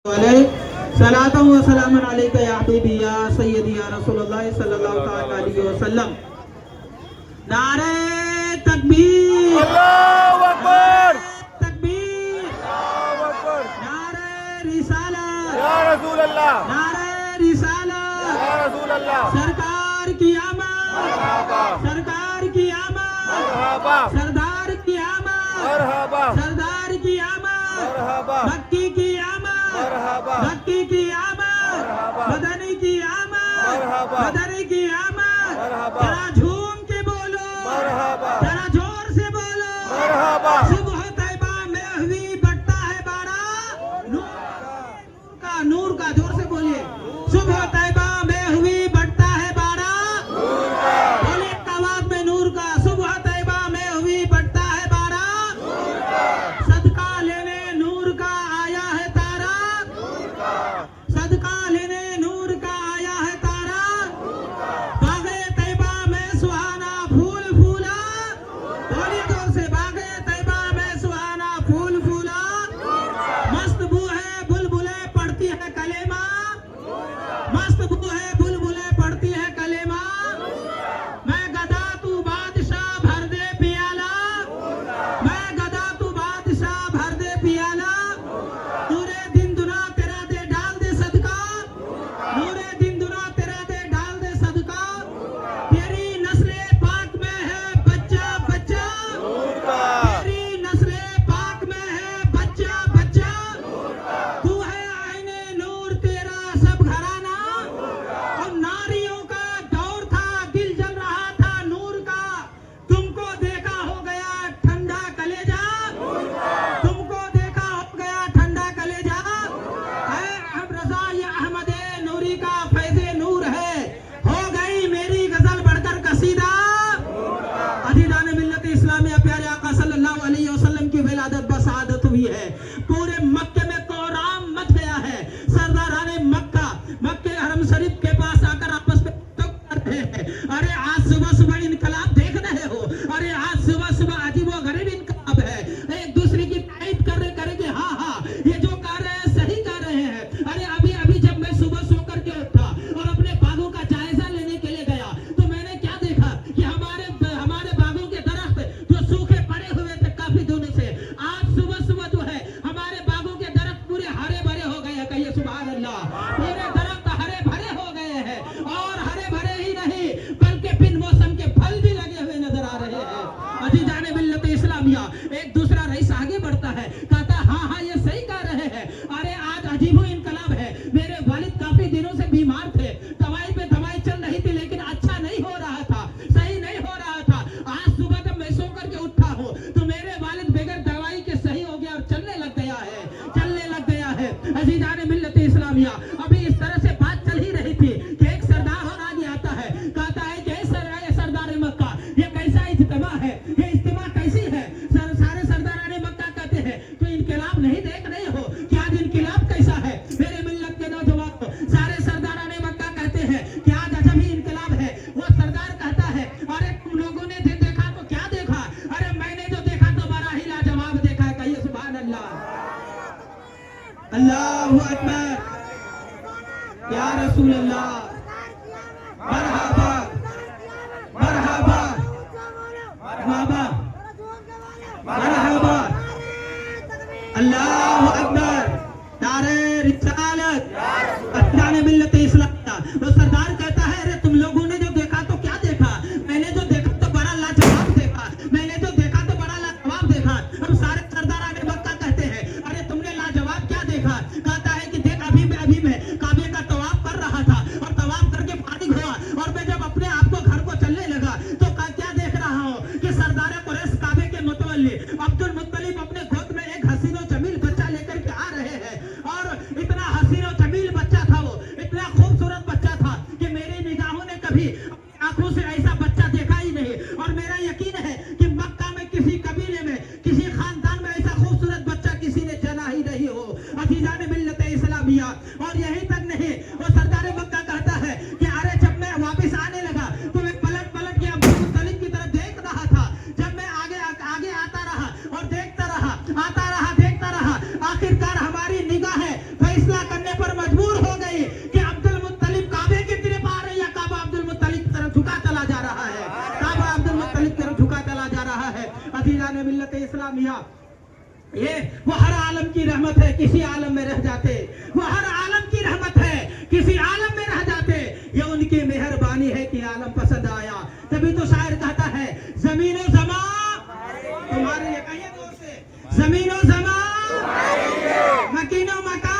सलातु व सलामुन अलैका या हबीबी या सय्यदी या रसूलुल्लाह सल्लल्लाहु अलैहि वसल्लम। नारे तकबीर, अल्लाहु अकबर, तकबीर, अल्लाहु अकबर, नारे रिसालत, या रसूल अल्लाह, नारे रिसालत, या रसूल अल्लाह, सरकार की आमद, मरहबा, सरकार की आमद, मरहबा, सरदार की आमद, मरहबा, सरदार की आमद, मरहबा, मक्की की आमद, मरहबा, मक्की की आमद, मरहबा, मदनी की आमद, मरहबा, मदनी की आमद। मरहबा, जरा झूम के बोलो, मरहबा, जरा जोर से बोलो। मरहबा, सुबह तैबा में हुई बढ़ता है बाड़ा नूर का जोर से बोलिए। सुबह तैबा में हुई बढ़ता है बाड़ा बोलिए कवाब में नूर का। सुबह तैबा में हुई बढ़ता है बाड़ा सदका लेने नूर का आया है तारा, सदका लेने नूर का आया है तारा। बागे तैबा में सुहाना फूल फूला बोलिए जोर से। बागे तैबा में सुहाना फूल फूला। मस्त बू है बुलबुले पढ़ती है कलेमा, मस्त बू है बुलबुले पढ़ती है कलेमा। मैं गदा तू बादशाह भर दे पियाला, मैं गदा तू बादशाह भर दे पियाला। नूरे दिन दुना तेरा दे डाल दे सदका, नूरे दिन दुना तेरा दे डाल दे सदका। तेरी नस्ले पाक में है बच्चा बच्चा, तेरी नस्ले पाक में है बच्चा बच्चा। तू है आईने नूर तेरा सब घराना। और नारियों का दौर था दिल जल रहा था नूर का। तुमको देखा हो गया ठंडा कलेजा, तुमको देखा हो गया ठंडा कलेजा। है अब रजा ये अहमद नूरी का फैज़े नूर है। हो गई मेरी गजल बढ़कर कसीदा। अजीज़ान मिल्लत इस्लामिया प्यारे आका सल्लल्लाहु अलैहि वसल्लम की विलादत बसादत हुई है। पूरे मक्के में कोहराम मच गया है। सरदाराने मक्का मक्के हरम शरीफ के पास आकर आपस में कर रहे हैं। अरे आज सुबह सुबह इनकलाब देख रहे हो, अरे आज सुबह सुबह अजीबो गरीब इनकलाब है। एक दूसरे की तारीफ कर रहे करेंगे, हाँ हाँ ये जो कर रहे हैं सही कर रहे हैं। अरे अभी अभी जब मैं सुबह सो करके उठा और अपने बागों का जायजा लेने के लिए गया तो मैंने क्या देखा कि हमारे बागों के दरख्त जो सूखे पड़े हुए थे काफी दिनों से, आज सुबह सुबह जो है हमारे बागों के दरख्त पूरे हरे भरे हो गए हैं। कहिए सुभान अल्लाह। पूरे दरख्त हरे भरे हो गए हैं और हरे भरे ही नहीं बल्कि बिन मौसम के फल भी लगे हुए नजर आ रहे हैं। अजीज़ान मिल्लत इस्लामिया एक दूसरा रईस आगे बढ़ता है, कहता है हाँ हाँ ये सही कह रहे हैं। अरे आज अजीबो इनकलाब है। मेरे वालिद काफी दिनों से बीमार थे, दवाई पे दवाई चल रही थी लेकिन अच्छा नहीं हो रहा था, सही नहीं हो रहा था। आज सुबह जब मैं सो करके उठा हूँ तो मेरे वालिद बगैर दवाई के सही हो गया और चलने लग गया है, चलने लग गया है। अजीज़ान मिल्लत इस्लामिया अभी इस तरह से बात चल ही रही थी कि एक सरदार और आगे आता है, कहता है कि सरदार मक्का ये कैसा इज्तिमा है, ये इज्तिमा कैसी है। सारे सरदाराने मक्का कहते हैं तो इनकलाब नहीं देख रहे हो कि आज इनकलाब कैसा है। मेरे मिल्लत के नौजवान सारे सरदाराने मक्का कहते हैं कि आज अजब ही इनकलाब है। वो सरदार कहता है अरे तुम लोगों ने देखा तो क्या देखा, अरे मैंने जो देखा तो बड़ा ही लाजवाब देखा है। कहिए सुभान अल्लाह, अल्लाहु अकबर, या रसूल अल्लाह, मरहबा मरहबा मरहबा मरहबा, अल्लाहु अकबर, नारे रिसालत, अज़ीज़ान मिल्लत इस्लामिया। वो सरदार कहता है अरे तुम लोगों ने जो देखा तो क्या देखा, मैंने जो देखा तो बड़ा लाजवाब देखा, मैंने जो देखा तो बड़ा लाजवाब देखा। हम सारे सरदाराने मक्का कहते हैं अरे तुमने लाजवाब क्या देखा। कहता है कि देख अभी मैं काबे का तवाफ कर रहा था और तवाफ करके फारिग हुआ और मैं जब अपने आप को घर को चलने लगा तो क्या देख रहा हूँ कि सरदार कुरैश काबे के मुतवल्ली अब्दुल मुत्तलिब अपने गोद में एक हसीनो जमील बच्चा लेकर के आ रहे हैं। और इतना हसीनो जमील बच्चा था, वो इतना खूबसूरत बच्चा था कि मेरी निगाहों ने कभी अपनी आंखों से ऐसा बच्चा देखा ही नहीं। और मेरा यकीन है कि मक्का में किसी कबीले में किसी खानदान में ऐसा खूबसूरत बच्चा किसी ने जना ही नहीं हो। अज़ीज़ान मिल्लत इस्लामिया और यही तक नहीं, वो सरदार मक्का कहता है कि अरे जब मैं वापस आने लगा तो मैं पलट के अब्दुल मुत्तलिब की तरफ देख रहा था। जब मैं आगे आता रहा और देखता रहा, आता रहा देखता रहा, आखिरकार हमारी निगाहें फैसला ये वो हर आलम की रहमत है, किसी आलम में रह जाते। वो हर आलम की रहमत है, किसी आलम में रह जाते। ये उनकी मेहरबानी है कि आलम पसंद आया। तभी तो शायर कहता है जमीनो जमा तुम्हारे लिए, कहिए जोर से, जमीनो जमा मकीनो मकान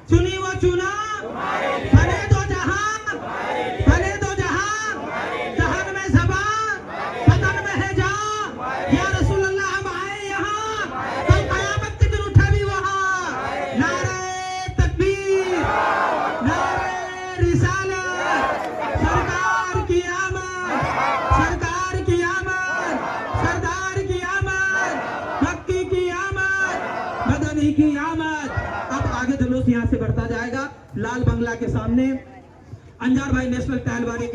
चुनी वो चुना बने दो जहां, बने दो जहां, जहान में ज़बा बदन में है जा। या रसूल अल्लाह हम आए यहाँ, कल क़यामत के दिन उठा भी वहाँ। नारे तकबीर, नारे रिसालत, सरकार की आमद, सरकार की आमद, सरदार की आमद, मक्की की आमद, मदनी की आमद। अब आगे जुलूस यहाँ से बढ़ता जाएगा लाल बंगला के सामने। अंजार भाई नेशनल टहलवाड़ी